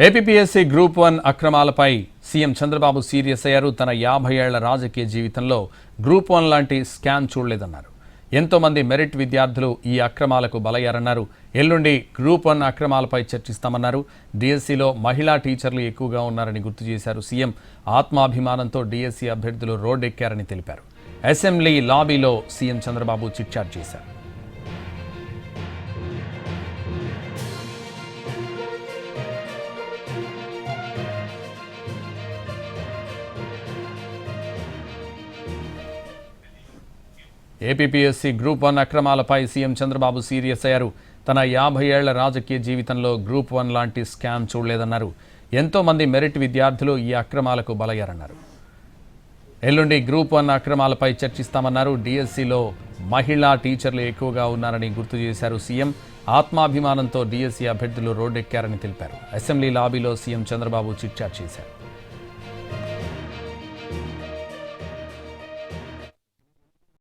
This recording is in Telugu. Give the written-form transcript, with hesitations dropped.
ఏపీపీఎస్సీ గ్రూప్ 1 అక్రమాలపై సీఎం చంద్రబాబు సీరియస్ అయ్యారు. తన 50 ఏళ్ల రాజకీయ జీవితంలో గ్రూప్ 1 లాంటి స్కామ్ చూడలేదన్నారు. ఎంతో మంది మెరిట్ విద్యార్థులు ఈ అక్రమాలకు బలయ్యారన్నారు. ఎల్లుండి గ్రూప్ 1 అక్రమాలపై చర్చిస్తామన్నారు. డిఎస్సీలో మహిళా టీచర్లు ఎక్కువగా ఉన్నారని గుర్తు చేశారు. సీఎం ఆత్మాభిమానంతో డిఎస్సీ అభ్యర్థులు రోడ్డెక్కారని తెలిపారు. అసెంబ్లీ లాబీలో సీఎం చంద్రబాబు చిట్చాట్ చేశారు. ఏపీపీఎస్సీ గ్రూప్ 1 అక్రమాలపై సీఎం చంద్రబాబు సీరియస్ అయ్యారు. తన 50 ఏళ్ల రాజకీయ జీవితంలో గ్రూప్ 1 లాంటి స్కామ్ చూడలేదన్నారు. ఎంతో మంది మెరిట్ విద్యార్థులు ఈ అక్రమాలకు బలయ్యారన్నారు. ఎల్లుండి గ్రూప్ 1 అక్రమాలపై చర్చిస్తామన్నారు. డిఎస్సీలో మహిళా టీచర్లు ఎక్కువగా ఉన్నారని గుర్తు చేశారు. సీఎం ఆత్మాభిమానంతో డిఎస్సీ అభ్యర్థులు రోడ్డెక్కారని తెలిపారు. అసెంబ్లీ లాబీలో సీఎం చంద్రబాబు చిట్చాట్ చేశారు.